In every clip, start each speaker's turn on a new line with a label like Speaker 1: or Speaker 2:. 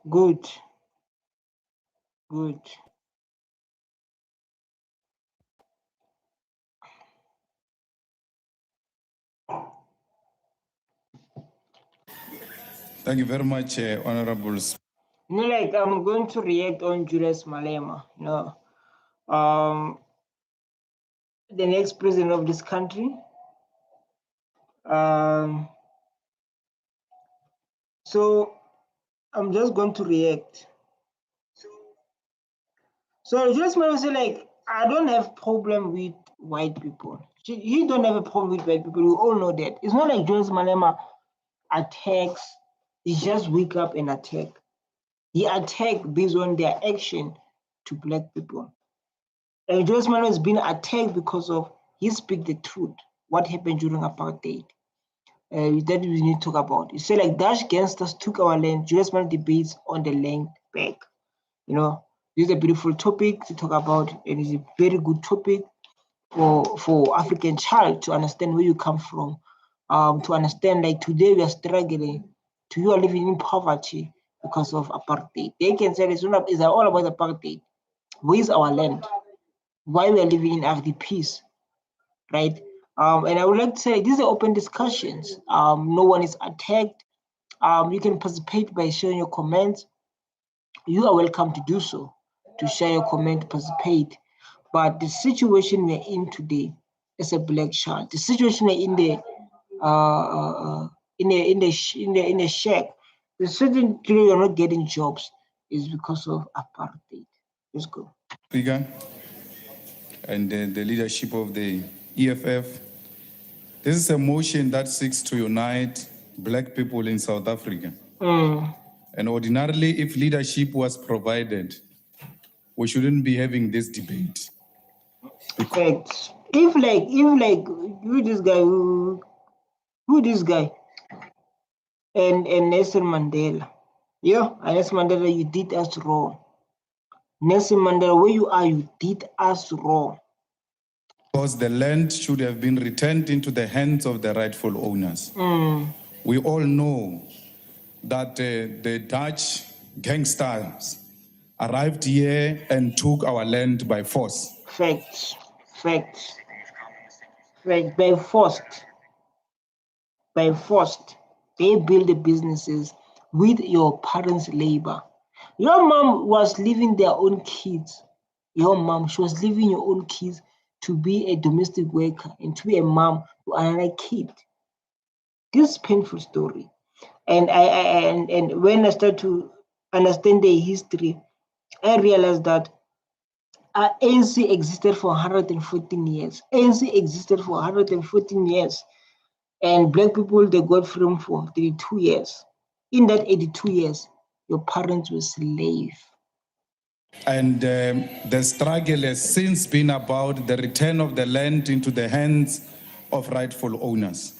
Speaker 1: Good. Good.
Speaker 2: Thank you very much, Honorables.
Speaker 1: Like I'm going to react on Julius Malema. The next president of this country. So I'm just going to react. So Julius Malema say like, I don't have problem with white people. He don't have a problem with white people. We all know that. It's not like Julius Malema attacks. He just wake up and attack. He attacked based on their action to black people. And Julius Malema has been attacked because of he speak the truth. What happened during apartheid? That we need to talk about. You say like Dutch gangsters took our land. Julius Malema debates on the land back. This is a beautiful topic to talk about. It is a very good topic for African child to understand where you come from. To understand like today we are struggling. You are living in poverty because of apartheid. They can say it's all about apartheid. Where is our land? Why we are living in RDPs, right? And I would like to say these are open discussions. No one is attacked. You can participate by sharing your comments. You are welcome to do so, to share your comment, participate. But the situation we're in today as a black child, the situation we're in the shack, the certain you're not getting jobs is because of apartheid. Let's go.
Speaker 2: Speaker and the leadership of the EFF. This is a motion that seeks to unite black people in South Africa. And ordinarily, if leadership was provided, we shouldn't be having this debate.
Speaker 1: Facts. If who this guy and Nelson Mandela. Yeah, Nelson Mandela, you did us wrong. Nelson Mandela, where you are, you did us wrong.
Speaker 2: Because the land should have been returned into the hands of the rightful owners. We all know that the Dutch gangsters arrived here and took our land by force.
Speaker 1: Facts. By force. They build the businesses with your parents' labor. Your mom was leaving their own kids. She was leaving your own kids to be a domestic worker and to be a mom to another kid. This is a painful story. And when I start to understand the history, I realized that ANC existed for 114 years. ANC existed for 114 years. And black people, they got freedom for 32 years. In that 82 years, your parents were slaves.
Speaker 2: And the struggle has since been about the return of the land into the hands of rightful owners.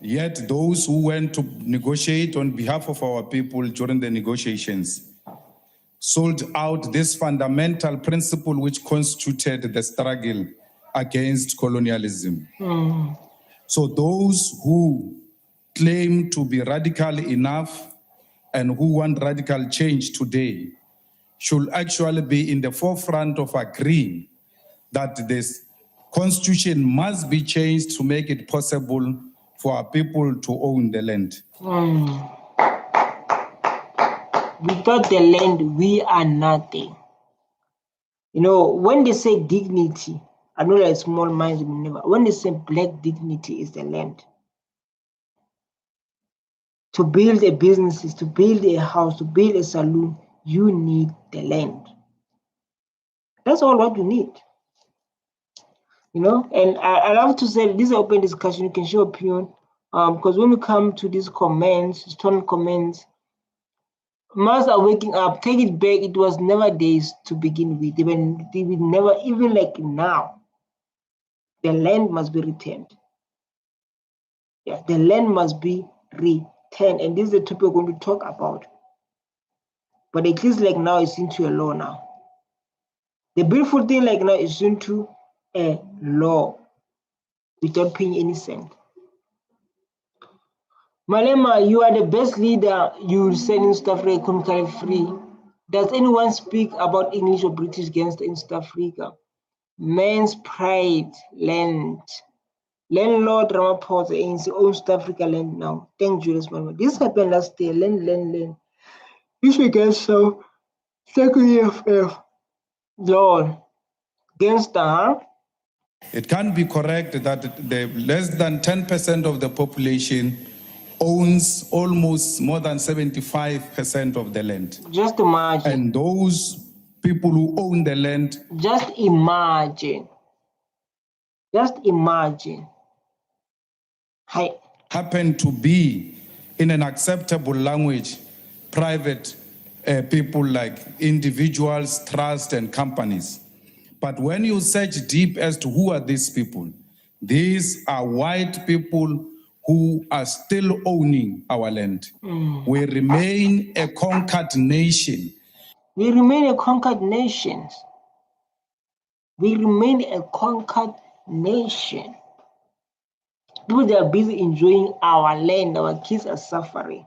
Speaker 2: Yet those who went to negotiate on behalf of our people during the negotiations sold out this fundamental principle which constituted the struggle against colonialism. So those who claim to be radical enough and who want radical change today should actually be in the forefront of agreeing that this constitution must be changed to make it possible for our people to own the land.
Speaker 1: Without the land, we are nothing. When they say dignity, I know that small minds will never. When they say black dignity is the land. To build a business, to build a house, to build a saloon, you need the land. That's all what you need. And I love to say this is an open discussion. You can show opinion. Because when we come to these comments, strong comments, most are waking up. Take it back. It was never days to begin with. They will never, even like now, the land must be returned. Yeah, the land must be returned. And this is the topic we're going to talk about. But at least like now, it's into a law now. The beautiful thing like now is into a law without paying any cent. Malema, you are the best leader you will send in South Africa economically free. Does anyone speak about English or British against in South Africa? Man's pride, land. Landlord Ramaphosa ANC owns South Africa land now. Thank Julius Malema. This happened last year. Land. This against so second year of law. Gangster, huh?
Speaker 2: It can't be correct that the less than 10% of the population owns almost more than 75% of the land.
Speaker 1: Just imagine.
Speaker 2: And those people who own the land.
Speaker 1: Just imagine. Hi.
Speaker 2: Happen to be in an acceptable language, private people like individuals, trust, and companies. But when you search deep as to who are these people, these are white people who are still owning our land. We remain a conquered nation.
Speaker 1: We remain a conquered nation. People, they are busy enjoying our land. Our kids are suffering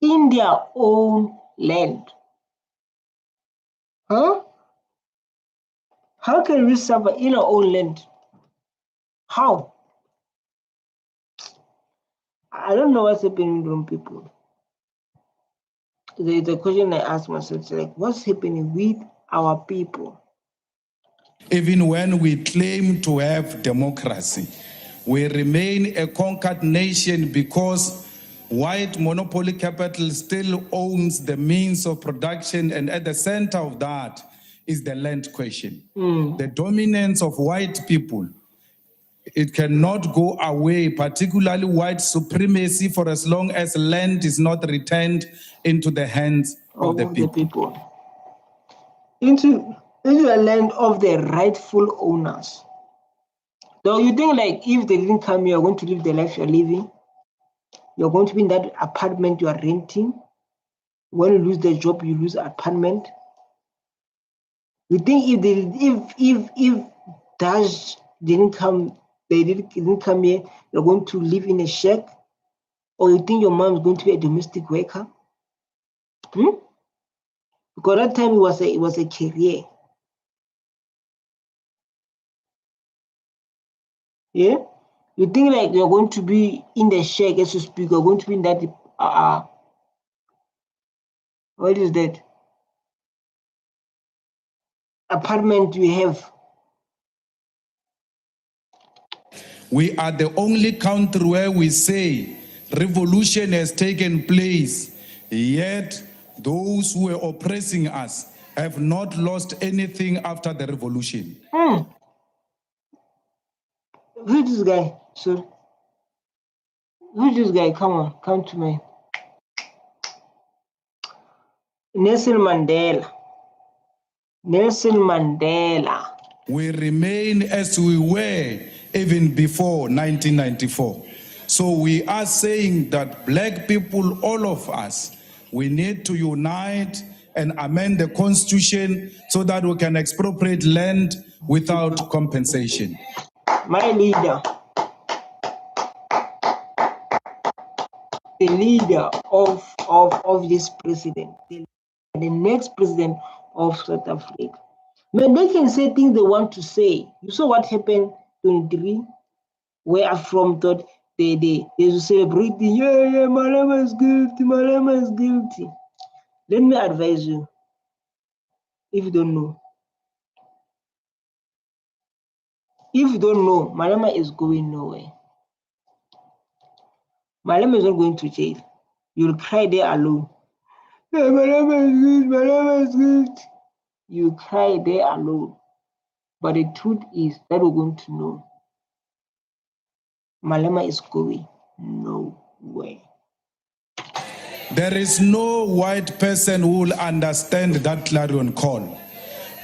Speaker 1: in their own land. Huh? How can we suffer in our own land? How? I don't know what's happening with people. There's a question I ask myself, it's like, what's happening with our people?
Speaker 2: Even when we claim to have democracy, we remain a conquered nation because white monopoly capital still owns the means of production, and at the center of that is the land question. The dominance of white people, it cannot go away, particularly white supremacy, for as long as land is not returned into the hands of the people.
Speaker 1: Into the land of the rightful owners. So you think like if they didn't come here, you're going to live the life you're living? You're going to be in that apartment you are renting? When you lose the job, you lose apartment? You think if Dash didn't come, they didn't come here, you're going to live in a shack? Or you think your mom is going to be a domestic worker? Because that time it was a career. Yeah? You think like you're going to be in the shack, as you speak, you're going to be in that what is that? Apartment you have.
Speaker 2: We are the only country where we say revolution has taken place, yet those who were oppressing us have not lost anything after the revolution.
Speaker 1: Who's this guy? So, who's this guy? Come on, come to me. Nelson Mandela.
Speaker 2: We remain as we were even before 1994. So we are saying that black people, all of us, we need to unite and amend the constitution so that we can expropriate land without compensation.
Speaker 1: My leader, the leader of this president, the next president of South Africa. Man, they can say things they want to say. You saw what happened in 23, where AfriForum thought they celebrate, yeah, Malema is guilty. Let me advise you, if you don't know. Malema is going nowhere. Malema is not going to jail. You'll cry there alone. Yeah, Malema is good. You cry there alone. But the truth is that we're going to know Malema is going nowhere.
Speaker 2: There is no white person who will understand that clarion call,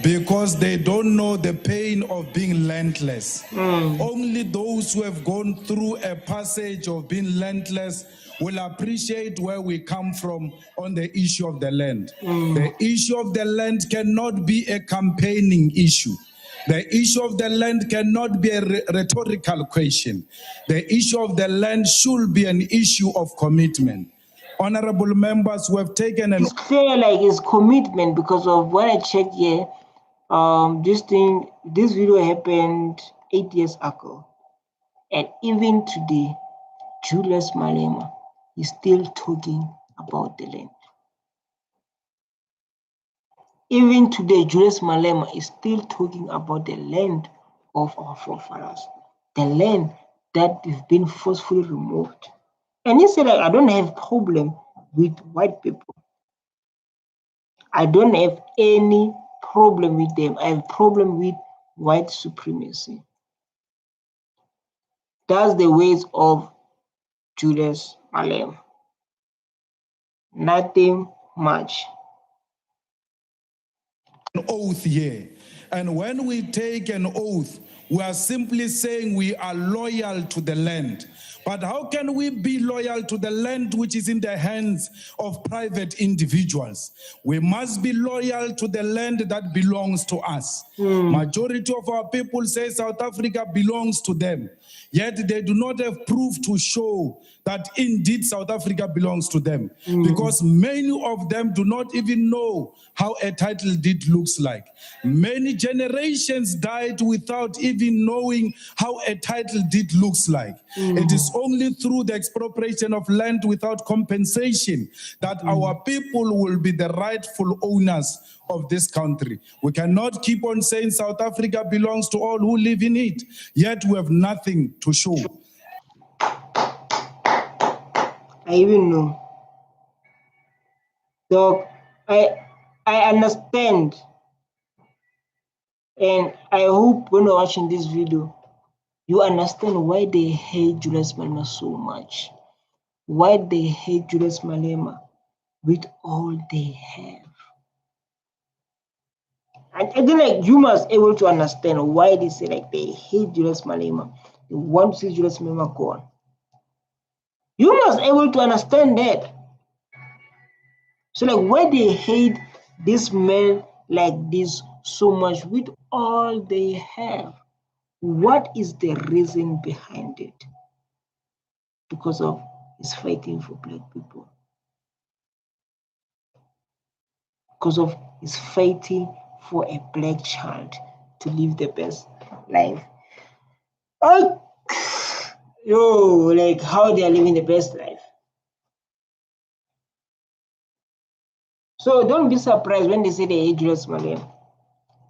Speaker 2: because they don't know the pain of being landless. Only those who have gone through a passage of being landless will appreciate where we come from on the issue of the land. The issue of the land cannot be a campaigning issue. The issue of the land cannot be a rhetorical question. The issue of the land should be an issue of commitment. Honorable members who have taken an...
Speaker 1: It's clear like it's commitment because of what I checked here. This video happened 8 years ago. And even today, Julius Malema is still talking about the land. Even today, Julius Malema is still talking about the land of our forefathers, the land that has been forcefully removed. And he said, like, I don't have problem with white people. I don't have any problem with them. I have problem with white supremacy. That's the ways of Julius Malema. Nothing much.
Speaker 2: An oath here. And when we take an oath, we are simply saying we are loyal to the land. But how can we be loyal to the land which is in the hands of private individuals? We must be loyal to the land that belongs to us. Majority of our people say South Africa belongs to them. Yet they do not have proof to show that indeed South Africa belongs to them. Because many of them do not even know how a title deed looks like. Many generations died without even knowing how a title deed looks like. It is only through the expropriation of land without compensation that our people will be the rightful owners of this country. We cannot keep on saying South Africa belongs to all who live in it, yet we have nothing to show.
Speaker 1: I even know. So I understand, and I hope when you're watching this video, you understand why they hate Julius Malema so much. Why they hate Julius Malema with all they have. I think like you must able to understand why they say like they hate Julius Malema. They want to see Julius Malema gone. You must able to understand that. So like why they hate this man like this so much with all they have. What is the reason behind it? Because of his fighting for black people. Because of his fighting for a black child to live the best life. Oh, yo, like how they are living the best life. So don't be surprised when they say they hate Julius Malema.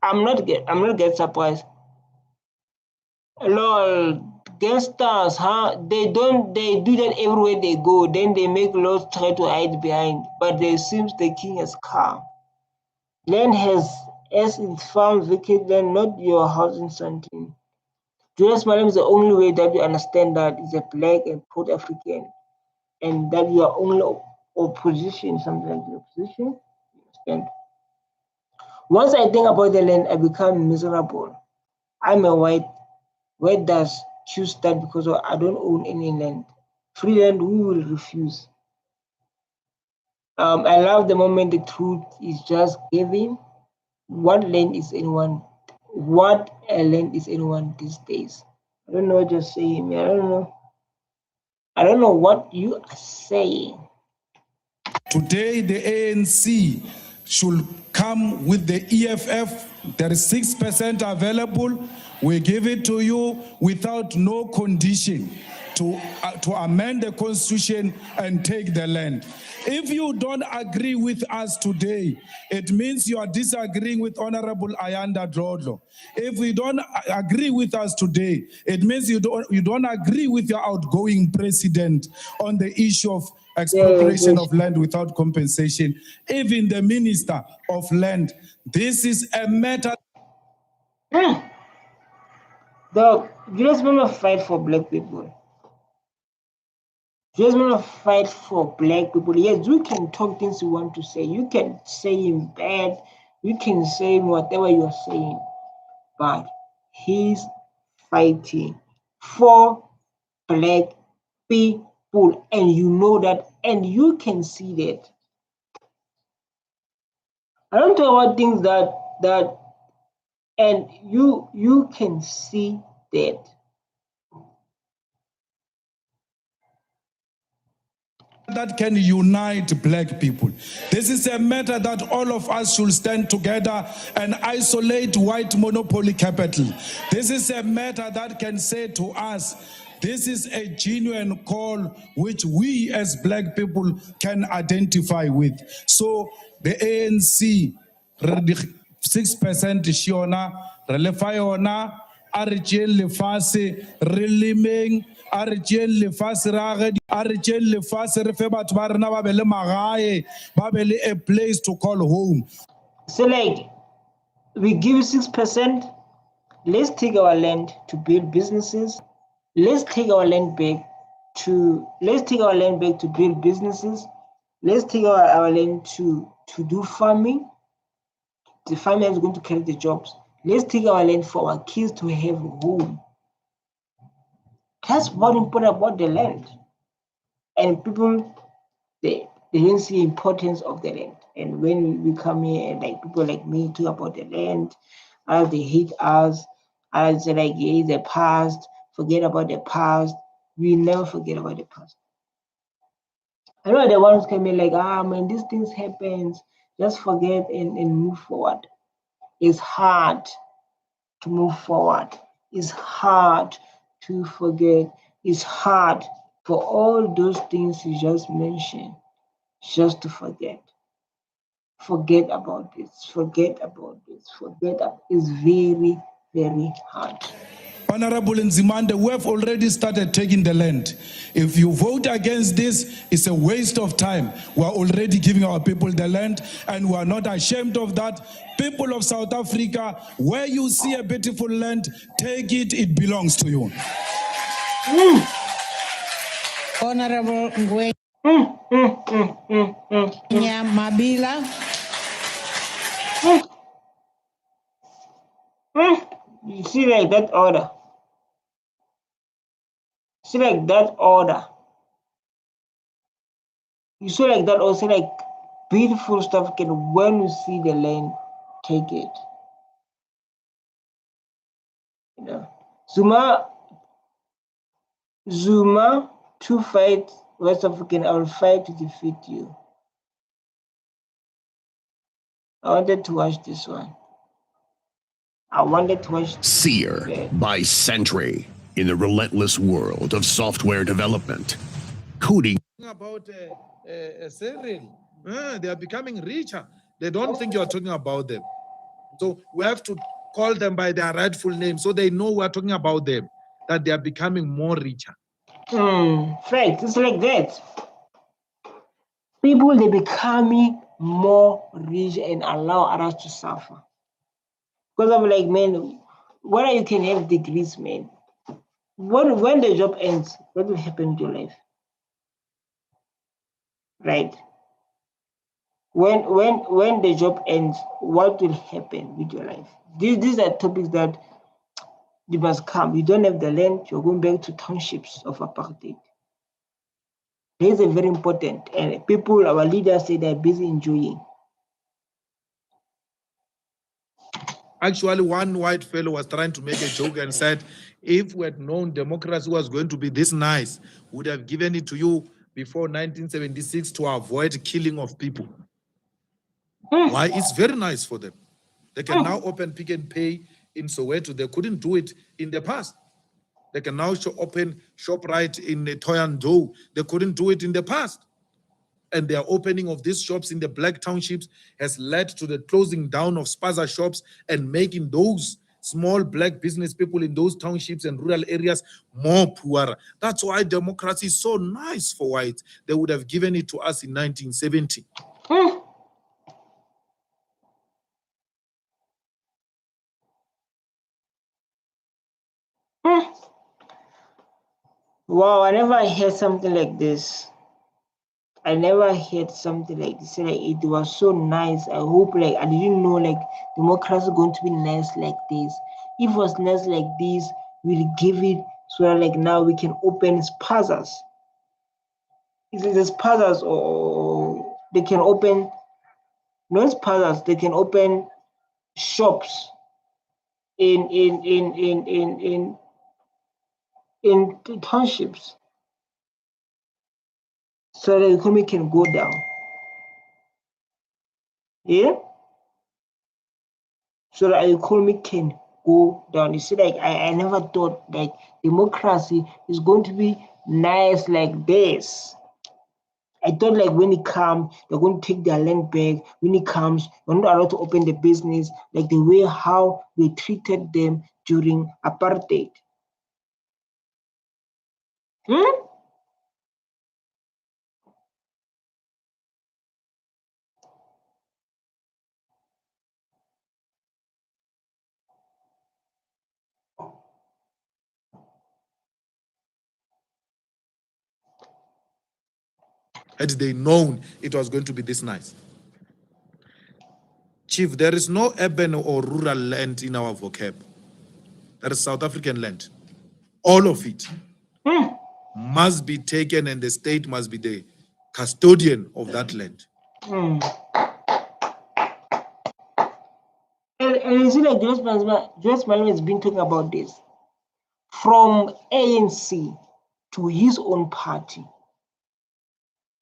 Speaker 1: I'm not get surprised. Lol, gangsters, huh? They do that everywhere they go. Then they make laws try to hide behind. But there seems the king has come. Land has as it found vacant land, not your house in something. Julius Malema is the only way that you understand that is a black and proud African, and that you are only opposition, something like the opposition. You understand? Once I think about the land, I become miserable. I'm a white. Where does choose that because I don't own any land? Free land, we will refuse. I love the moment the truth is just given. What land is anyone? What a land is anyone these days? I don't know what you're saying. I don't know. I don't know what you are saying.
Speaker 2: Today, the ANC should come with the EFF. There is 6% available. We give it to you without no condition to amend the constitution and take the land. If you don't agree with us today, it means you are disagreeing with Honorable Ayanda Drodlo. If we don't agree with us today, it means you don't agree with your outgoing president on the issue of expropriation of land without compensation. Even the minister of land, this is a matter.
Speaker 1: The Julius Malema fight for black people. Julius Malema fight for black people. Yes, you can talk things you want to say. You can say him bad. You can say whatever you are saying. But he's fighting for black people. And you know that. And you can see that. I don't talk about things that And you can see that
Speaker 2: that can unite black people. This is a matter that all of us should stand together and isolate white monopoly capital. This is a matter that can say to us, this is a genuine call which we as black people can identify with. So the ANC, 6% shiona, relefa yona, arjen lefase, relimeng, arjen lefase rage, arjen lefase re fe batho ba rena ba be le magae, ba be le a place to call home.
Speaker 1: so like we give 6%. Let's take our land to build businesses. Let's take our land back to build businesses. Let's take our land to do farming. The farming is going to create the jobs. Let's take our land for our kids to have a home. That's what important about the land. And people, they don't see the importance of the land. And when we come here and like people like me talk about the land, they hate us. I say like, yeah, the past, forget about the past. We never forget about the past. I know the ones can be like, man, these things happens, just forget and move forward. It's hard to move forward. It's hard to forget. It's hard for all those things you just mentioned, just to forget. Forget about this. Forget about this. It's very, very hard.
Speaker 2: Honorable Nzimande, we have already started taking the land. If you vote against this, it's a waste of time. We are already giving our people the land, and we are not ashamed of that. People of South Africa, where you see a beautiful land, take it, it belongs to you.
Speaker 3: Honorable Ngwe Mabila.
Speaker 1: You see like that order. See like that order. You see like that also like beautiful stuff can when you see the land, take it. You know. Zuma to fight West African, I will fight to defeat you. I wanted to watch this one.
Speaker 4: Seer by Sentry in the relentless world of software development. Coding
Speaker 5: about Cyril. They are becoming richer. They don't think you're talking about them. So we have to call them by their rightful name so they know we're talking about them, that they are becoming more richer.
Speaker 1: Fact, it's like that. People, they becoming more rich and allow others to suffer. Because I'm like, man, whether you can have degrees, man, when the job ends, what will happen to your life? Right? When the job ends, what will happen with your life? These are topics that you must come. You don't have the land, you're going back to townships of apartheid. These are very important, and people, our leaders say they're busy enjoying.
Speaker 5: Actually, one white fellow was trying to make a joke and said, if we had known democracy was going to be this nice, we would have given it to you before 1976 to avoid killing of people. Why? It's very nice for them. They can now open Pick and Pay in Soweto. They couldn't do it in the past. They can now open ShopRite in Toyando. They couldn't do it in the past. And their opening of these shops in the black townships has led to the closing down of spaza shops and making those small black business people in those townships and rural areas more poorer. That's why democracy is so nice for whites. They would have given it to us in 1970.
Speaker 1: Wow, I never heard something like this. I never heard something like this. Like it was so nice. I hope like I didn't know like democracy is going to be nice like this. If it was nice like this, we'll give it so that like now we can open spazas. Is it the spazas or they can open not spazas, they can open shops in townships so the economy can go down. Yeah? So the economy can go down. You see, like I never thought like democracy is going to be nice like this. I thought like when it comes, they're going to take their land back. When it comes, they're not allowed to open the business like the way how we treated them during apartheid. Hmm?
Speaker 5: Had they known it was going to be this nice. Chief, there is no urban or rural land in our vocab. There is South African land. All of it must be taken, and the state must be the custodian of that land.
Speaker 1: And you see, like Julius Malema has been talking about this from ANC to his own party,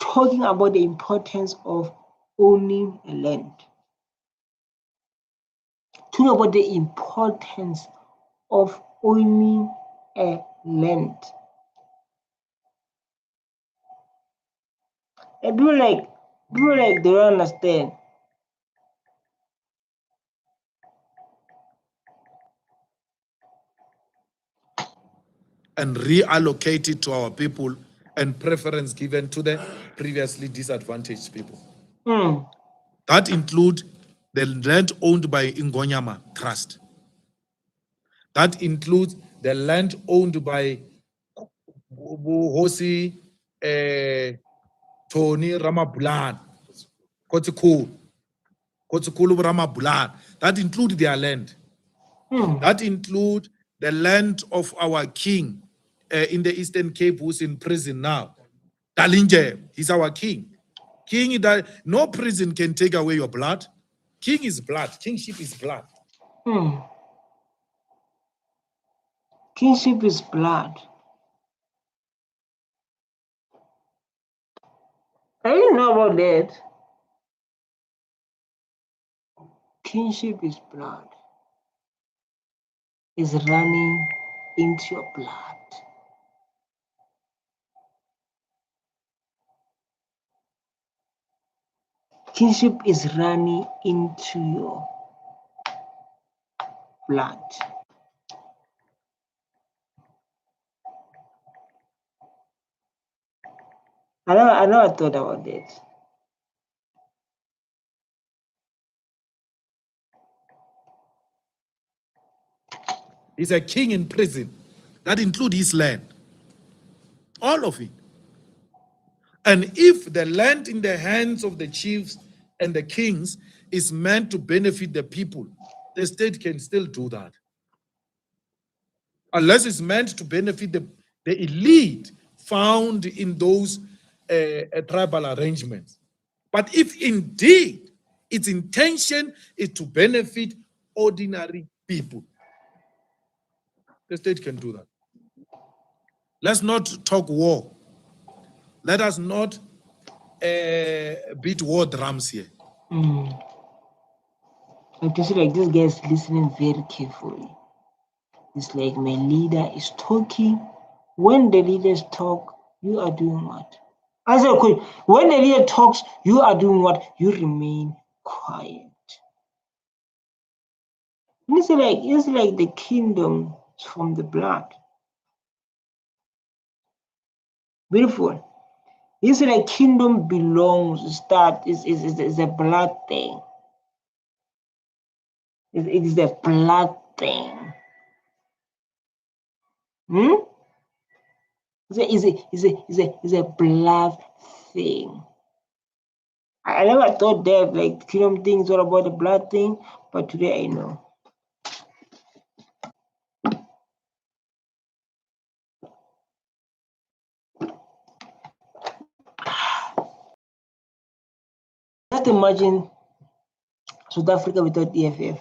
Speaker 1: talking about the importance of owning a land, talking about the importance of owning a land. And people like they don't understand.
Speaker 5: And reallocate it to our people and preference given to the previously disadvantaged people. That include the land owned by Ingonyama Trust. That includes the land owned by Hosi Tony Ramabulan, Kotsikulu Ramabulan. That includes their land. That includes the land of our king in the Eastern Cape, who's in prison now. Dalinje, he's our king. King, no prison can take away your blood. King is blood. Kingship is blood.
Speaker 1: Kingship is blood. I didn't know about that. Kingship is blood. Is running into your blood. Kingship is running into your blood. I never thought about that.
Speaker 5: He's a king in prison. That includes his land. All of it. And if the land in the hands of the chiefs and the kings is meant to benefit the people, the state can still do that. Unless it's meant to benefit the elite found in those tribal arrangements. But if indeed its intention is to benefit ordinary people, the state can do that. Let's not talk war. Let us not beat war drums here.
Speaker 1: Like you see, like this guy is listening very carefully. It's like my leader is talking. When the leaders talk, you are doing what? Answer the question. When the leader talks, you are doing what? You remain quiet. It's like the kingdom is from the blood. Beautiful. It's like kingdom belongs, is a blood thing. It is a blood thing. It's a blood thing. I never thought that like kingdom thing is all about the blood thing, but today I know. Just imagine South Africa without EFF.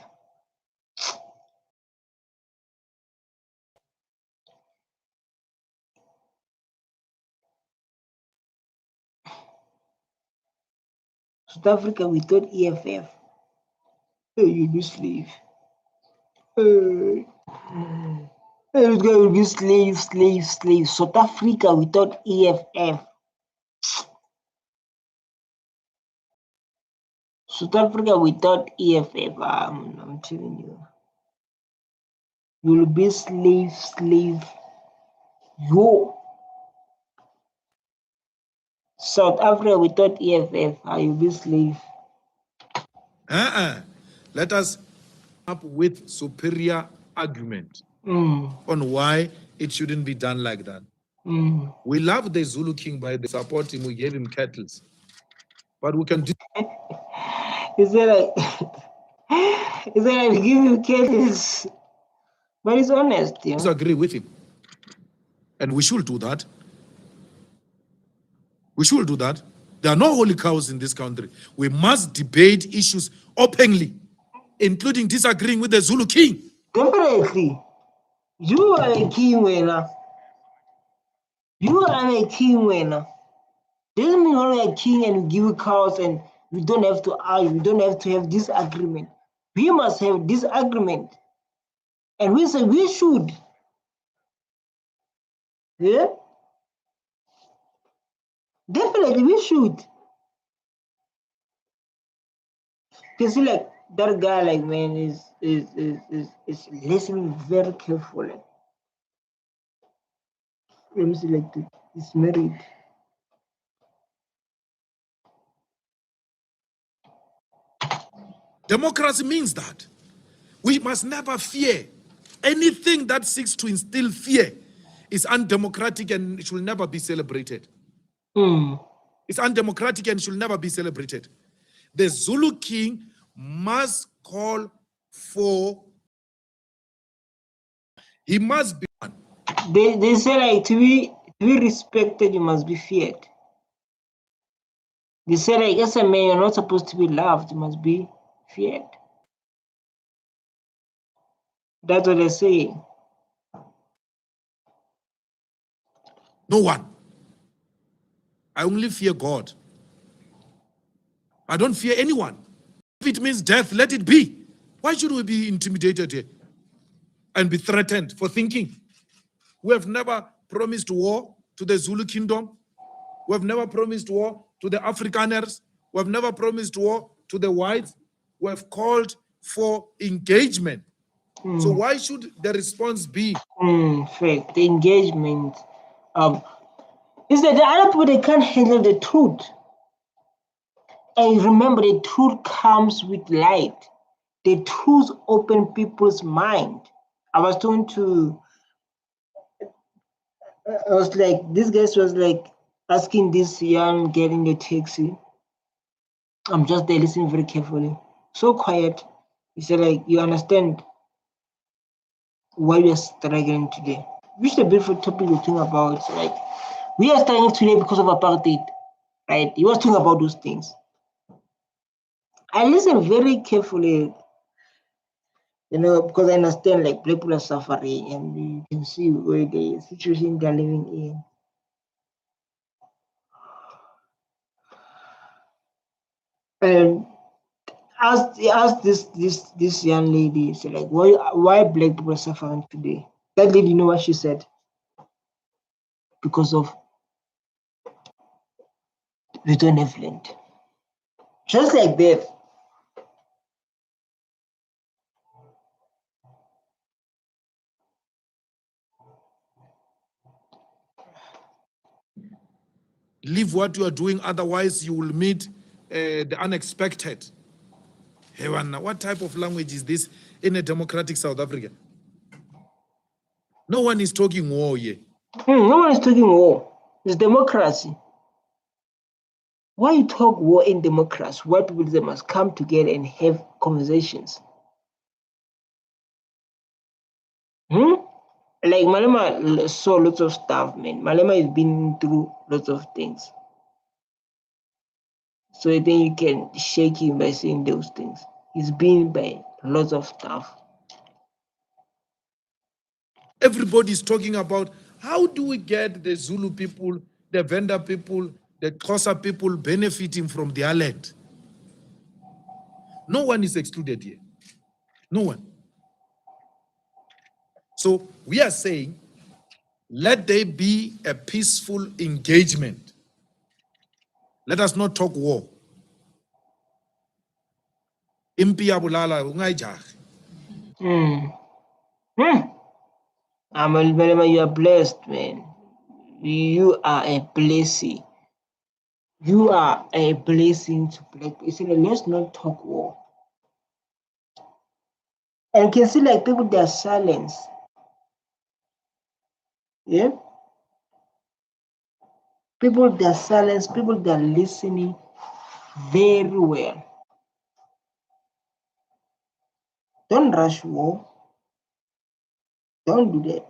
Speaker 1: South Africa without EFF, you'll be slave. This guy will be slave. South Africa without EFF. South Africa without EFF, I'm telling you. You'll be slave. Yo. South Africa without EFF, you'll be slave.
Speaker 5: Let us up with superior argument on why it shouldn't be done like that. We love the Zulu king by the support him, we gave him cattle. But we can do
Speaker 1: Is that like give you cattle? But it's honest, yeah.
Speaker 5: disagree with him. And we should do that. We should do that. There are no holy cows in this country. We must debate issues openly, including disagreeing with the Zulu king.
Speaker 1: Definitely. You are a king winner. You are a king winner. Doesn't mean only a king and we give you cows and we don't have to argue. We don't have to have disagreement. We must have disagreement. And we say we should. Yeah? Definitely we should. You see, like that guy, like man, is listening very carefully. Let me see, like he's married.
Speaker 5: Democracy means that we must never fear. Anything that seeks to instill fear is undemocratic and should never be celebrated. It's undemocratic and should never be celebrated. The Zulu king must call for, he must be one.
Speaker 1: They say like to be respected, you must be feared. They say like as a man, you're not supposed to be loved, you must be feared. That's what they say.
Speaker 5: No one. I only fear God. I don't fear anyone. If it means death, let it be. Why should we be intimidated here and be threatened for thinking? We have never promised war to the Zulu kingdom. We have never promised war to the Afrikaners. We have never promised war to the whites. We have called for engagement. So why should the response be?
Speaker 1: Fact, the engagement. Is that the other people, they can't handle the truth. And remember, the truth comes with light. The truth opens people's mind. I was talking to, I was like, this guy was like asking this young girl in the taxi. I'm just there listening very carefully. So quiet. He said, like, you understand why we are struggling today. Which is a beautiful topic to think about. Like, we are struggling today because of apartheid, right? He was talking about those things. I listen very carefully, you know, because I understand like black people are suffering and you can see where the situation they're living in. And ask this young lady, so like, why black people are suffering today? That lady, you know what she said? Because of we don't have land. Just like that.
Speaker 5: Leave what you are doing, otherwise you will meet the unexpected. Hewana, what type of language is this in a democratic South Africa? No one is talking war here.
Speaker 1: No one is talking war. It's democracy. Why you talk war in democracy? White people, they must come together and have conversations. Like Malema saw lots of stuff, man. Malema has been through lots of things. So I think you can shake him by saying those things. He's been by lots of stuff.
Speaker 5: Everybody is talking about how do we get the Zulu people, the Venda people, the Xhosa people benefiting from their land? No one is excluded here. No one. So we are saying, let there be a peaceful engagement. Let us not talk war. Impi ya bulala ungayijagi.
Speaker 1: Malema, you are blessed, man. You are a blessing. You are a blessing to black people. So let's not talk war. And you can see like people, they are silent. Yeah? People, they are silent. People, they are listening very well. Don't rush war. Don't do that.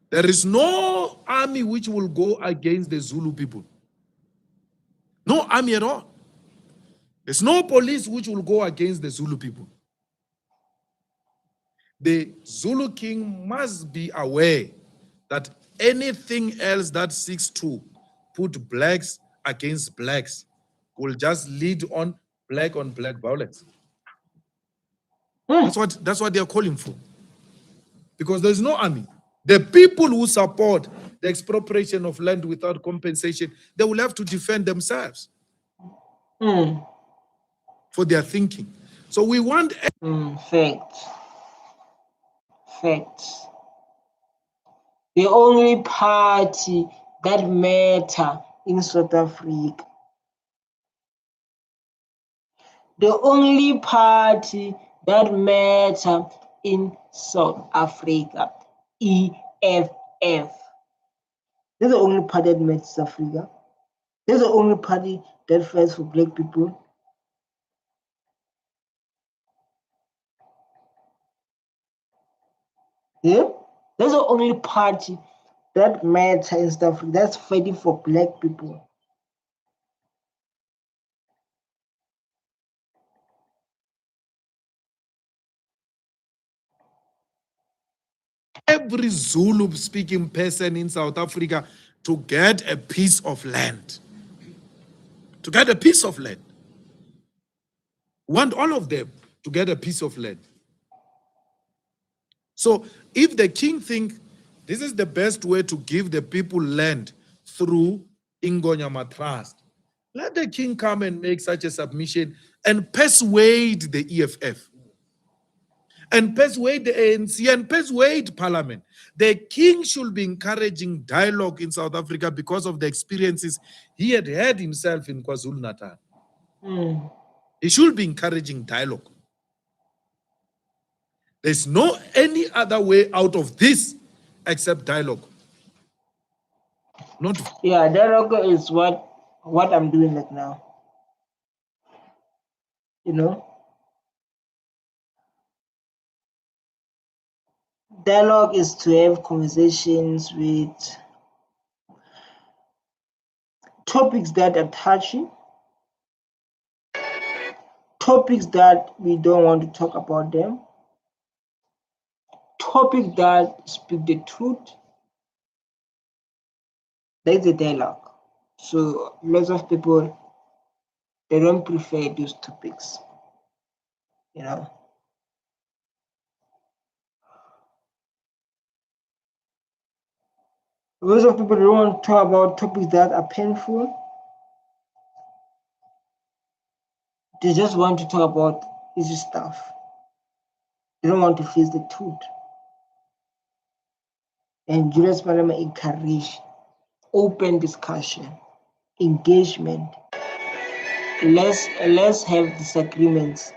Speaker 5: There is no army which will go against the Zulu people. No army at all. There's no police which will go against the Zulu people. The Zulu king must be aware that anything else that seeks to put blacks against blacks will just lead on black violence. That's what they are calling for. Because there's no army. The people who support the expropriation of land without compensation, they will have to defend themselves for their thinking. So we want...
Speaker 1: Facts. Facts. The only party that matter in South Africa. The only party that matter in South Africa, EFF. They're the only party that matters in Africa. They're the only party that fights for black people. Yeah? That's the only party that matters in South Africa, that's fighting for black people.
Speaker 5: Every Zulu-speaking person in South Africa to get a piece of land. To get a piece of land. We want all of them to get a piece of land. So if the king thinks this is the best way to give the people land through Ingonyama Trust, let the king come and make such a submission and persuade the EFF. And persuade the ANC and persuade Parliament. The king should be encouraging dialogue in South Africa because of the experiences he had had himself in KwaZulu-Natal. He should be encouraging dialogue. There's no any other way out of this except dialogue. Not...
Speaker 1: Yeah, dialogue is what I'm doing right now. You know? Dialogue is to have conversations with topics that are touchy, topics that we don't want to talk about them, topics that speak the truth. That's a dialogue. So lots of people, they don't prefer those topics, you know. Lots of people don't want to talk about topics that are painful. They just want to talk about easy stuff. They don't want to face the truth. And Julius Malema encouraged open discussion, engagement. Let's have disagreements.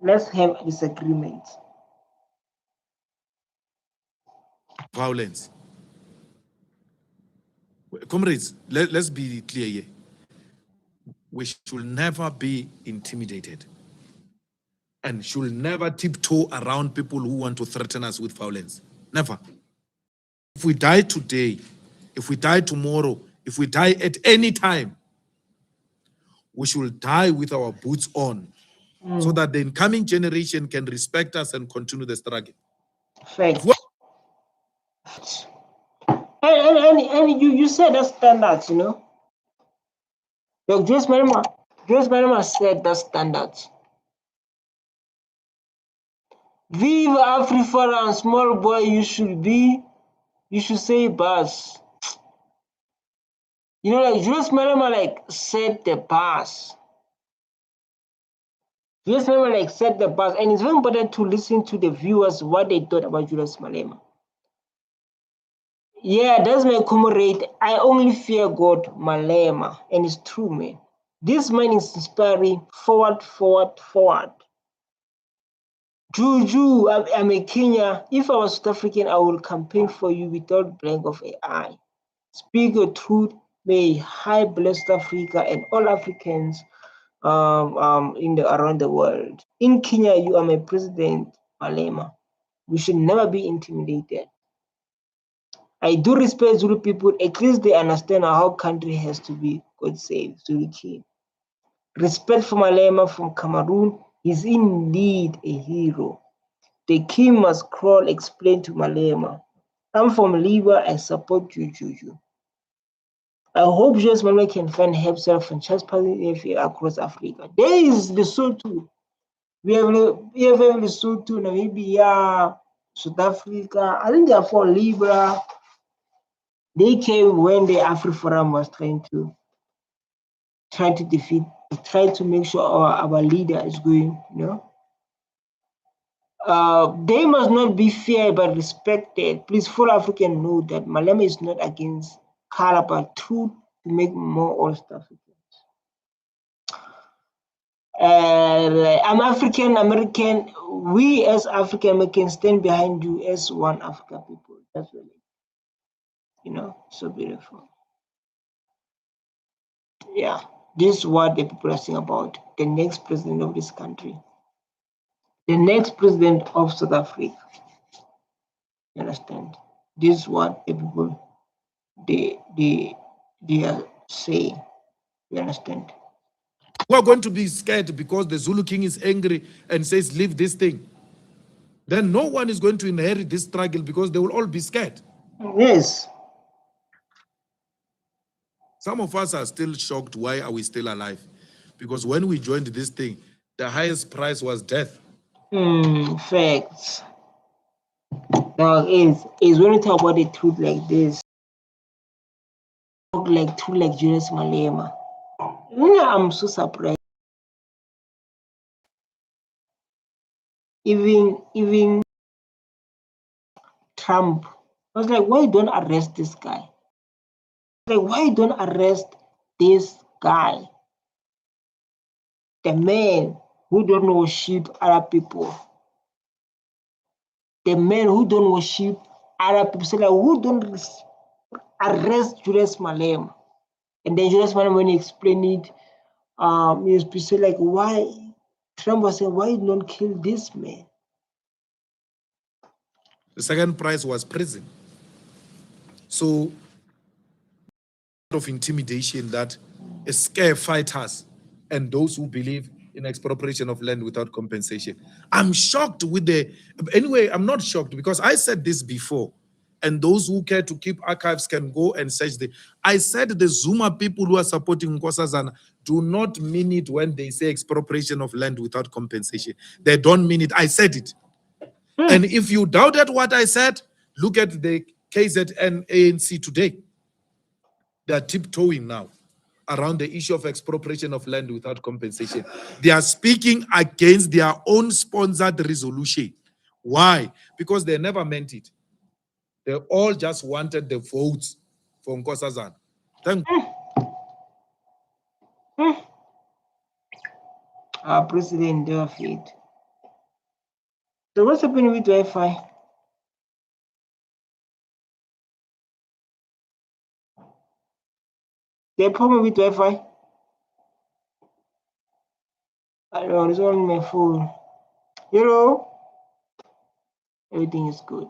Speaker 1: Let's have disagreements.
Speaker 5: Violence. Comrades, let's be clear here. We should never be intimidated and should never tiptoe around people who want to threaten us with violence. Never. If we die today, if we die tomorrow, if we die at any time, we should die with our boots on so that the incoming generation can respect us and continue the struggle.
Speaker 1: Facts. And you said that standards, you know. Like Julius Malema set the standards. Vive AfriForum, small boy, you should say bus. You know, like Julius Malema like set the bus. Julius Malema like set the bus, and it's very important to listen to the viewers what they thought about Julius Malema. Yeah, that's my comrade. I only fear God, Malema, and it's true, man. This man is inspiring. Forward, forward, forward. Juju, I'm a Kenyan. If I was South African, I will campaign for you without blank of an eye. Speak your truth. May high bless Africa and all Africans around the world. In Kenya, you are my president, Malema. We should never be intimidated. I do respect Zulu people. At least they understand how country has to be. God save Zulu king. Respect for Malema from Cameroon. He's indeed a hero. The king must crawl, explain to Malema. I'm from Liba, I support you, Juju. I hope Julius Malema can find himself and transparency across Africa. There is Lesotho. We have Lesotho, Namibia, South Africa. I think they are from Libra. They came when the AfriForum was trying to make sure our leader is going, you know. They must not be feared but respected. Please, full African know that Malema is not against color but truth to make more all stuff. I'm African American. We as African Americans stand behind you as one African people. That's really, you know, so beautiful. Yeah, this is what the people are saying about the next president of this country, the next president of South Africa. You understand? This is what the people they are saying. You understand?
Speaker 5: We're going to be scared because the Zulu king is angry and says, leave this thing. Then no one is going to inherit this struggle because they will all be scared.
Speaker 1: Yes.
Speaker 5: Some of us are still shocked. Why are we still alive? Because when we joined this thing, the highest price was death.
Speaker 1: Facts. Now is when you talk about the truth like this, like Julius Malema. I'm so surprised. Even Trump. I was like, why don't arrest this guy? Like, why don't arrest this guy? The man who don't worship other people. The man who don't worship other people. So like, who don't arrest Julius Malema? And then Julius Malema, when he explained it, he said like, why? Trump was saying, why you don't kill this man?
Speaker 5: The second prize was prison. So, of intimidation that scare fighters and those who believe in expropriation of land without compensation. I'm shocked with anyway, I'm not shocked because I said this before, and those who care to keep archives can go and search I said the Zuma people who are supporting Nkosazana do not mean it when they say expropriation of land without compensation. They don't mean it. I said it. And if you doubted what I said, look at the KZN ANC today. They are tiptoeing now around the issue of expropriation of land without compensation. They are speaking against their own sponsored resolution. Why? Because they never meant it. They all just wanted the votes for Nkosazana. Thank
Speaker 1: Our president David. So what's happening with Wi-Fi? The problem with Wi-Fi? I don't know, it's on my phone. You know, everything is good.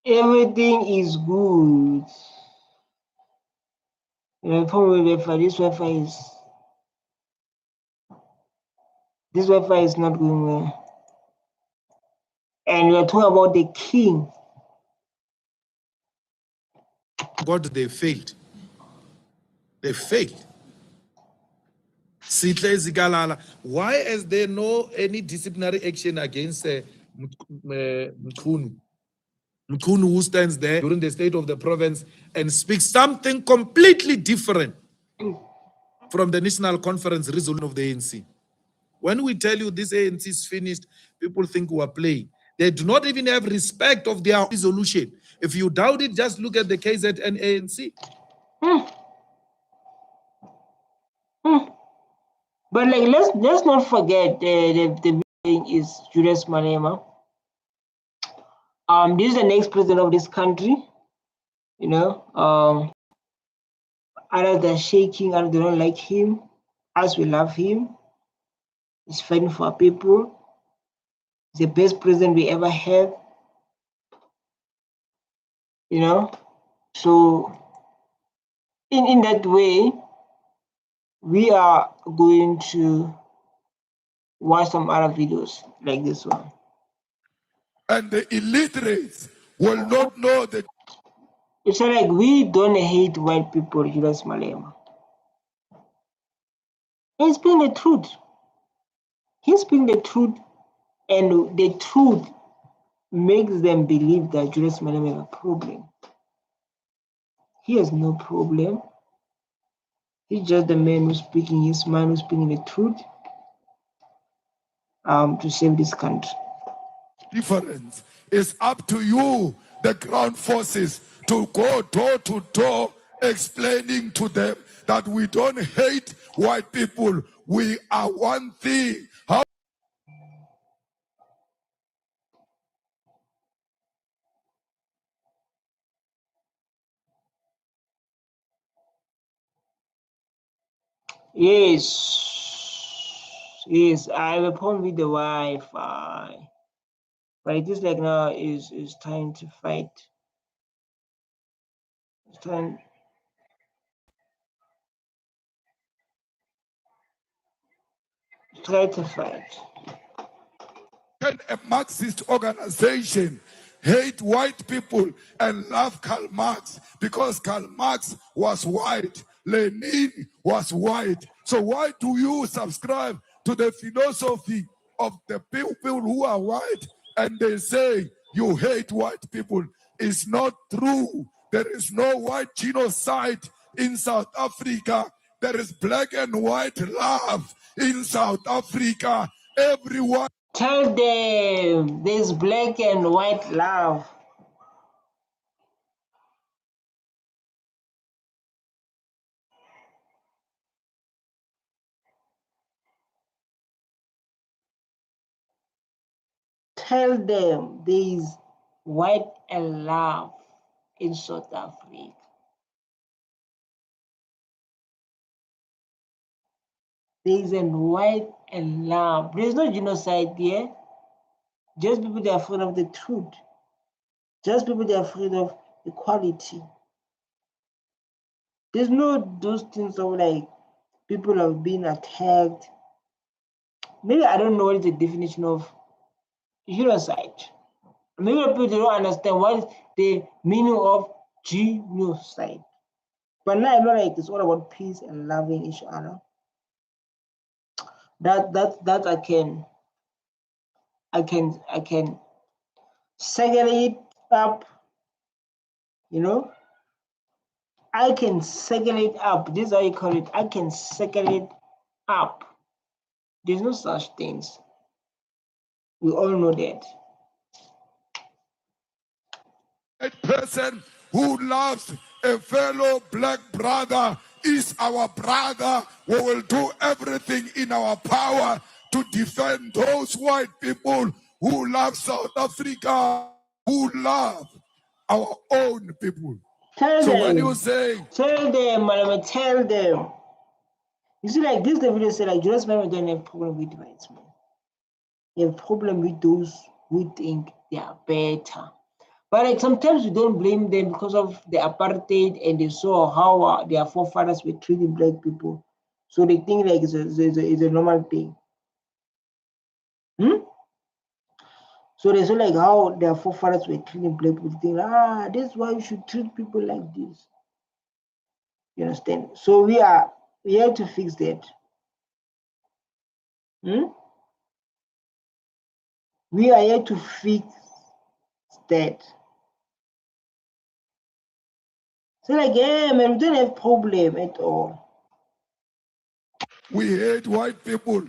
Speaker 1: Everything is good. The problem with Wi-Fi, this Wi-Fi is not going well. And we are talking about the king.
Speaker 5: God, they failed. They failed. Sitle Zigalala. Why is there no any disciplinary action against Mkhunu? Mkhunu, who stands there during the state of the province and speaks something completely different from the National Conference resolution of the ANC. When we tell you this ANC is finished, people think we are playing. They do not even have respect of their resolution. If you doubt it, just look at the KZN ANC.
Speaker 1: But like, let's not forget the thing is Julius Malema. This is the next president of this country. You know, others they're shaking, others they don't like him. Us we love him. He's fighting for our people. He's the best president we ever had. You know, so in that way, we are going to watch some other videos like this one.
Speaker 6: And the illiterates will not know the.
Speaker 1: It's like we don't hate white people, Julius Malema. He's speaking the truth. He's speaking the truth, and the truth makes them believe that Julius Malema has a problem. He has no problem. He's just the man who's speaking his mind, who's speaking the truth to save this country.
Speaker 6: Difference. It's up to you, the ground forces, to go door to door explaining to them that we don't hate white people. We are one thing. How?
Speaker 1: Yes, I have a problem with the Wi-Fi, but it is like now is time to fight. It's time. Try to fight.
Speaker 6: Can a Marxist organization hate white people and love Karl Marx because Karl Marx was white, Lenin was white? So why do you subscribe to the philosophy of the people who are white and they say you hate white people? It's not true. There is no white genocide in South Africa. There is black and white love in South Africa. Everyone.
Speaker 1: Tell them there's black and white love. Tell them there's white and love in South Africa. There's a white and love. There's no genocide there. Just people that are afraid of the truth. Just people that are afraid of equality. There's no those things of like people have been attacked. Maybe I don't know what is the definition of genocide. Maybe people don't understand what is the meaning of genocide. But now I know like it's all about peace and loving each other. That I can segregate up, you know. I can segregate up. This is how you call it. I can segregate up. There's no such things. We all know that.
Speaker 6: A person who loves a fellow black brother is our brother. We will do everything in our power to defend those white people who love South Africa, who love our own people.
Speaker 1: Tell
Speaker 6: So
Speaker 1: them.
Speaker 6: when you say,
Speaker 1: tell them, Malema, tell them. You see, like this, the video say like Julius Malema don't have problem with whites, man. They have problem with those who think they are better. But like sometimes we don't blame them because of the apartheid and they saw how their forefathers were treating black people. So they think like it's a normal thing. So they saw like how their forefathers were treating black people. They think, this is why you should treat people like this. You understand? So we have to fix that. We are here to fix that. So like, yeah, man, we don't have problem at all.
Speaker 6: We hate white people.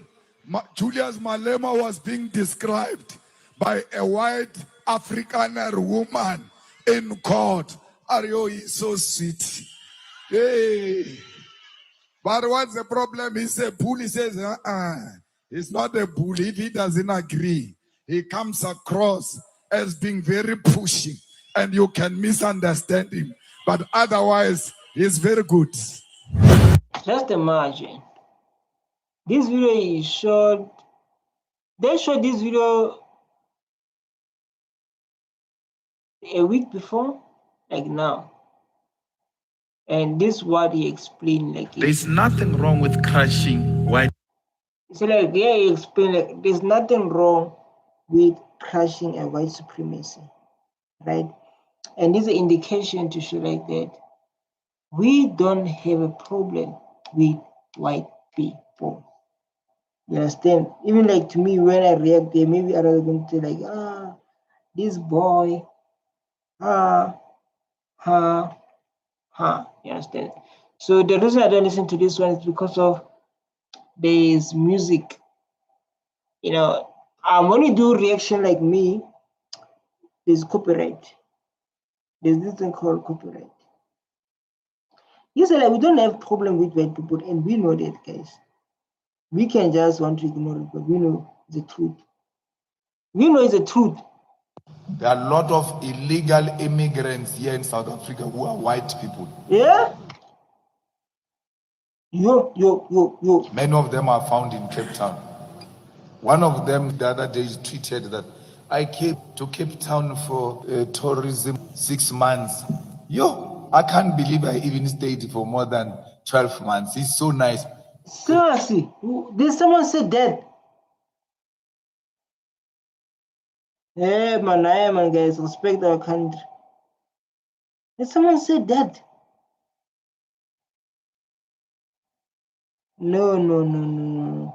Speaker 6: Julius Malema was being described by a white Afrikaner woman in court. Ario is so sweet. Hey. But what's the problem? He's a bull. He says, he's not a bull. If he doesn't agree, he comes across as being very pushy, and you can misunderstand him. But otherwise, he's very good.
Speaker 1: Just imagine. This video is short. They showed this video a week before, like now. And this is what he explained. Like,
Speaker 5: There's nothing wrong with crushing white.
Speaker 1: So like, yeah, he explained like there's nothing wrong with crushing a white supremacy, right? And this is an indication to show like that we don't have a problem with white people. You understand? Even like to me, when I react there, maybe others are going to say like, this boy, you understand? So the reason I don't listen to this one is because of there's music. You know, when you do reaction like me, there's copyright. There's this thing called copyright. You say like we don't have problem with white people, and we know that, guys. We can just want to ignore it, but we know the truth. We know it's the truth.
Speaker 6: There are a lot of illegal immigrants here in South Africa who are white people.
Speaker 1: Yeah? Yo.
Speaker 6: Many of them are found in Cape Town. One of them the other day tweeted that I came to Cape Town for tourism 6 months. I can't believe I even stayed for more than 12 months. It's so nice.
Speaker 1: Seriously, did someone say that? Yeah, man, guys, respect our country. Did someone say that? No.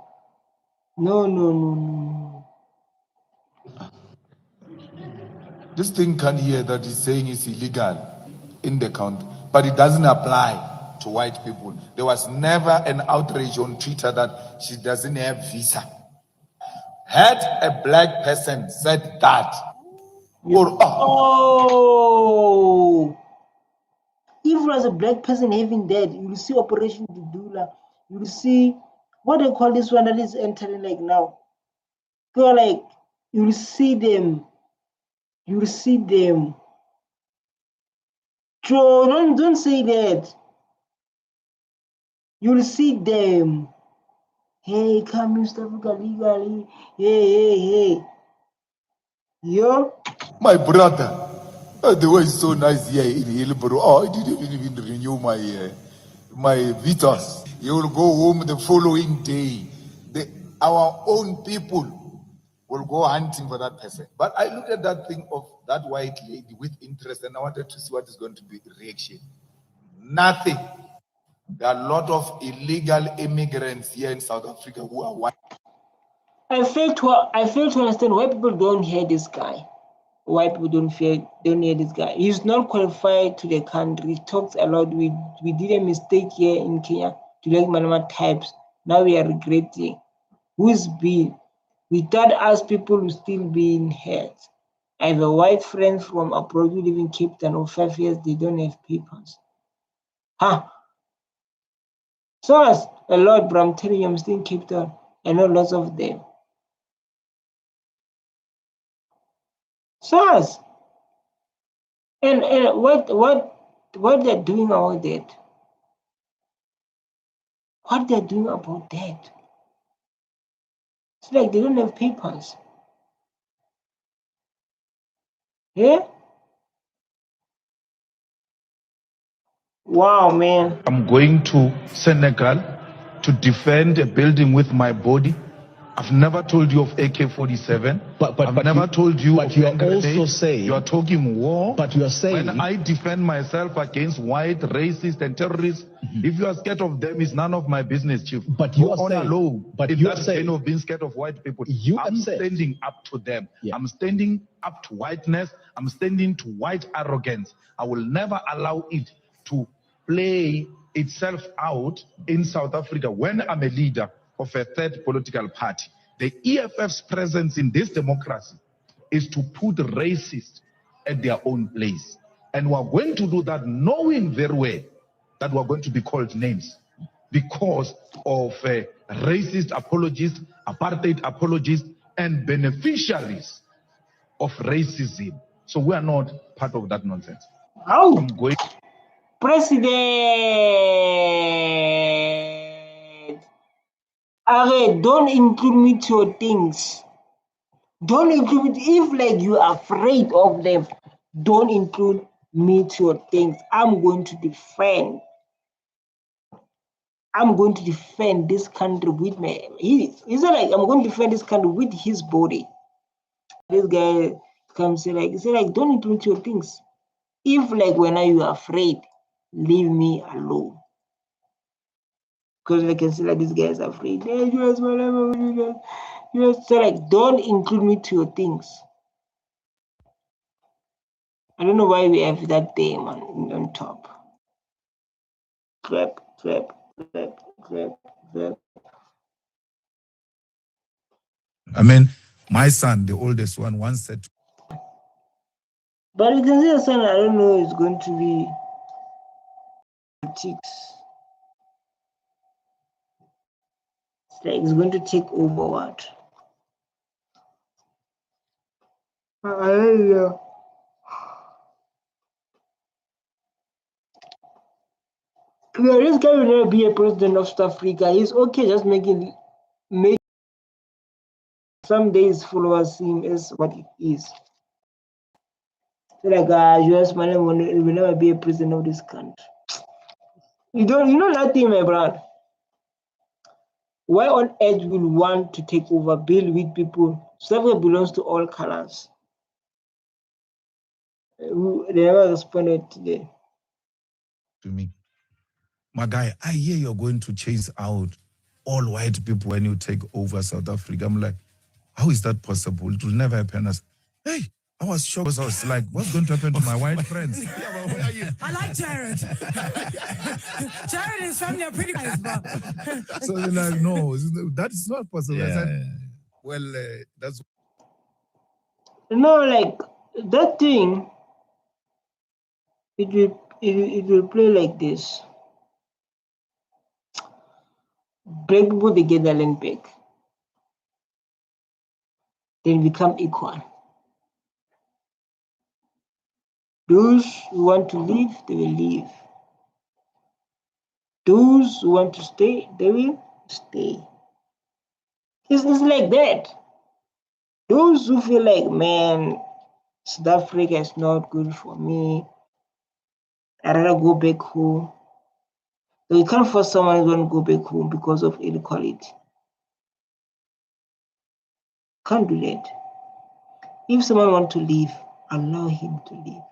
Speaker 6: This thing can hear that is saying it's illegal in the country, but it doesn't apply to white people. There was never an outrage on Twitter that she doesn't have visa. Had a black person said that,
Speaker 1: if it was a black person having that, you will see Operation Dudula. You will see what they call this one that is entering like now. So like you will see them. Joe, don't say that. You will see them. Hey, come in South Africa legally. Hey. Yo.
Speaker 6: My brother, the way is so nice here in Hillborough. I didn't even renew my visas. You will go home the following day. Our own people will go hunting for that person. But I looked at that thing of that white lady with interest, and I wanted to see what is going to be the reaction. Nothing. There are a lot of illegal immigrants here in South Africa who are white.
Speaker 1: I fail to understand why people don't hear this guy. Why people don't hear this guy. He's not qualified to the country. He talks a lot. We did a mistake here in Kenya to like Malema types. Now we are regretting. Who's been? Without us, people will still be in hurt. I have a white friend from abroad who live in Cape Town for 5 years. They don't have papers. So as a lot, but I'm telling you, I'm still in Cape Town. I know lots of them. So as and what they're doing about that? What they're doing about that? It's like they don't have papers. Yeah? Wow, man.
Speaker 7: I'm going to Senegal to defend a building with my body. I've never told you of AK-47. I've never told you. But you are also saying you are talking war. But you are saying when I defend myself against white racists and terrorists, if you are scared of them, it's none of my business, Chief. But you are saying, alone. But you are saying of being scared of white people. I'm standing up to them. Yeah. I'm standing up to whiteness. I'm standing to white arrogance. I will never allow it to play itself out in South Africa when I'm a leader of a third political party. The EFF's presence in this democracy is to put racists at their own place. And we're going to do that knowing very well that we're going to be called names because of racist apologists, apartheid apologists, and beneficiaries of racism. So we are not part of that nonsense.
Speaker 1: How?
Speaker 7: I'm going.
Speaker 1: President, don't include me to your things. Don't include me. If like you are afraid of them, don't include me to your things. I'm going to defend. I'm going to defend this country with my. He's not like I'm going to defend this country with his body. This guy comes say like don't include your things. If like when you are afraid, leave me alone. Because I can see like this guy is afraid. Hey, Julius Malema, so like don't include me to your things. I don't know why we have that name on top. Clap.
Speaker 5: I mean, my son, the oldest one, once said.
Speaker 1: But you can see a son, I don't know, is going to be politics. It's like it's going to take over what? I don't know. This guy will never be a president of South Africa. He's okay just making some days followers him as what it is. So like Julius Malema will never be a president of this country. You know nothing, my brother. Why on earth will want to take over, build with people? South Africa belongs to all colors. They never responded today.
Speaker 5: To me, my guy, I hear you're going to chase out all white people when you take over South Africa. I'm like, how is that possible? It will never happen. Hey, I was shocked. I was like, what's going to happen to my white friends?
Speaker 8: I like Jared. Jared is family are pretty guys, but
Speaker 5: so they're like, no, that's not possible.
Speaker 7: Yeah.
Speaker 5: I said, well, that's.
Speaker 1: No, like that thing. It will play like this. Break people together and back. Then become equal. Those who want to leave, they will leave. Those who want to stay, they will stay. It's like that. Those who feel like, man, South Africa is not good for me, I'd rather go back home. So you can't force someone who's going to go back home because of inequality. Can't do that. If someone wants to leave, allow him to leave.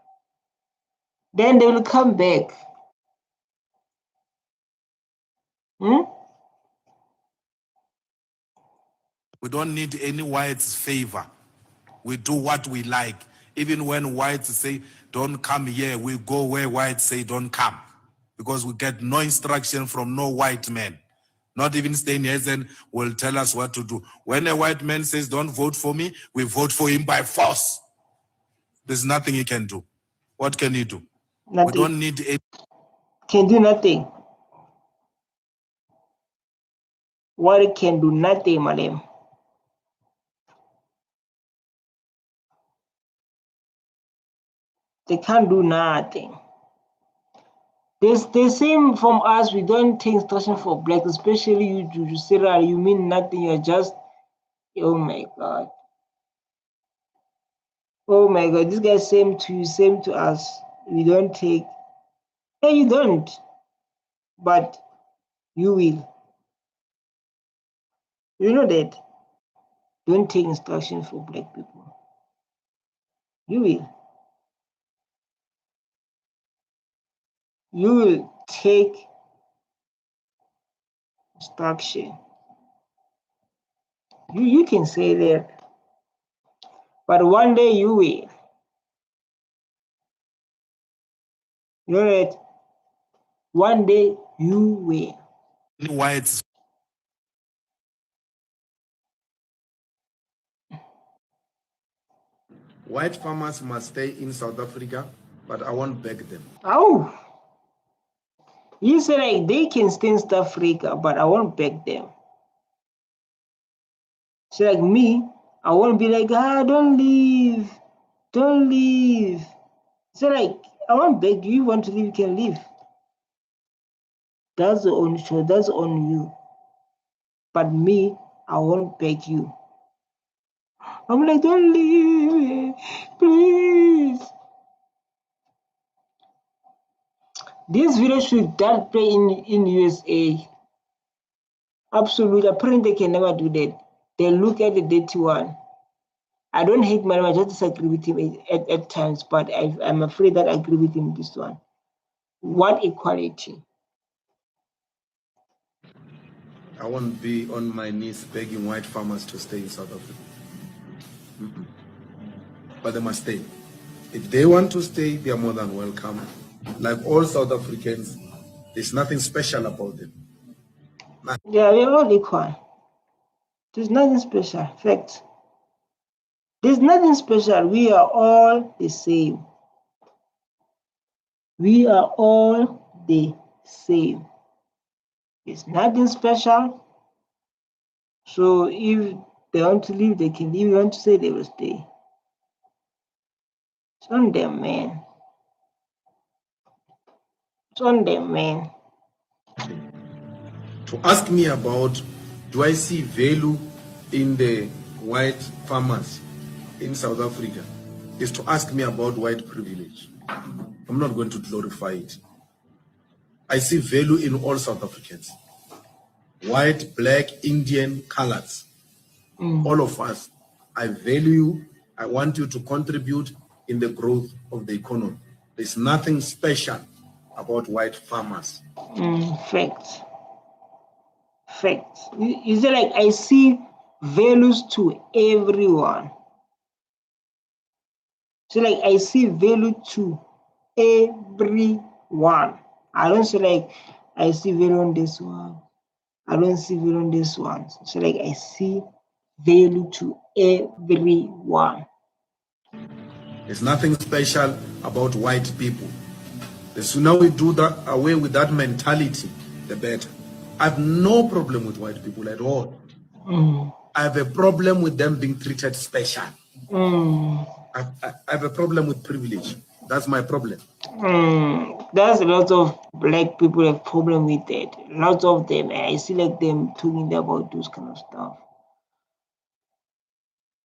Speaker 1: Then they will come back.
Speaker 5: We don't need any white's favor. We do what we like. Even when whites say, don't come here, we go where whites say, don't come. Because we get no instruction from no white man. Not even Steinheisen will tell us what to do. When a white man says, don't vote for me, we vote for him by force. There's nothing he can do. What can he do?
Speaker 1: Nothing.
Speaker 5: We don't need any.
Speaker 1: Can do nothing. What can do nothing, madam. They can't do nothing. The same from us. We don't take instruction for blacks, especially you Sarah. You mean nothing. You're just, oh my god. Oh my god, this guy same to you, same to us. We don't take. Hey, you don't. But you will. You know that. don't take instruction for black people. You will. You will take instruction. You can say that, but one day you will. You're right. One day you will.
Speaker 5: Whites. White farmers must stay in South Africa, but I won't beg them.
Speaker 1: Oh, you say like they can stay in South Africa, but I won't beg them. So like me, I won't be like, don't leave, don't leave. So like, I won't beg you. You want to leave, you can leave. That's the only choice. That's on you. But me, I won't beg you. I'm like, don't leave, please. This video should not play in USA. Absolutely. Apparently, they can never do that. They look at the dirty one. I don't hate Malema, I just disagree with him at times, but I'm afraid that I agree with him this one. What equality?
Speaker 5: I won't be on my knees begging white farmers to stay in South Africa. But they must stay. If they want to stay, they are more than welcome. Like all South Africans, there's nothing special about them.
Speaker 1: Yeah, we're all equal. There's nothing special. Fact. There's nothing special. We are all the same. We are all the same. It's nothing special. So if they want to leave, they can leave. If they want to stay, they will stay. It's on them, man. It's on them, man.
Speaker 5: To ask me about, do I see value in the white farmers in South Africa, is to ask me about white privilege. I'm not going to glorify it. I see value in all South Africans. White, black, Indian, colors. All of us. I value you. I want you to contribute in the growth of the economy. There's nothing special about white farmers.
Speaker 1: Facts. Facts. Is it like I see values to everyone? So like I see value to everyone. I don't say like I see value on this one. I don't see value on this one. So like I see value to everyone.
Speaker 5: There's nothing special about white people. The sooner we do that away with that mentality, the better. I have no problem with white people at all. I have a problem with them being treated special. I have a problem with privilege. That's my problem.
Speaker 1: There's a lot of black people have problem with that. Lots of them. I see like them talking about those kind of stuff.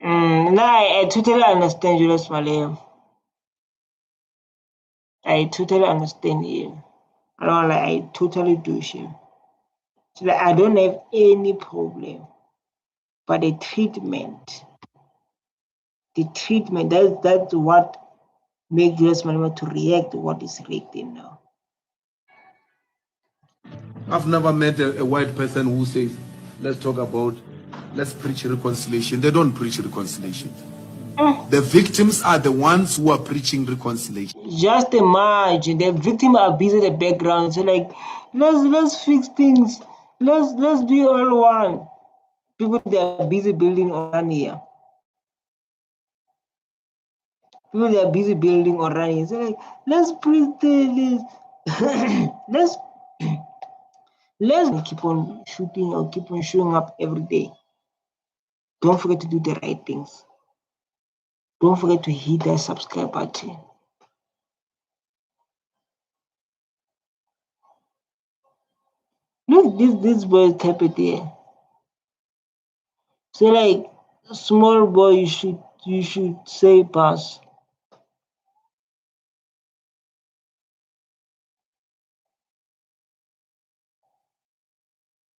Speaker 1: Now I totally understand Julius Malema. I totally understand him. I totally do him. So like, I don't have any problem. But the treatment, that's what makes Julius Malema to react to what is reacting now.
Speaker 5: I've never met a white person who says, let's preach reconciliation. They don't preach reconciliation. The victims are the ones who are preaching reconciliation.
Speaker 1: Just imagine the victims are busy in the background. So like, let's fix things. Let's be all one. People they are busy building Orania. People they are busy building Orania. So like, let's preach this. let's keep on shooting or keep on showing up every day. Don't forget to do the right things. Don't forget to hit that subscribe button. Look, this boy type it there. So like small boy, you should say pass.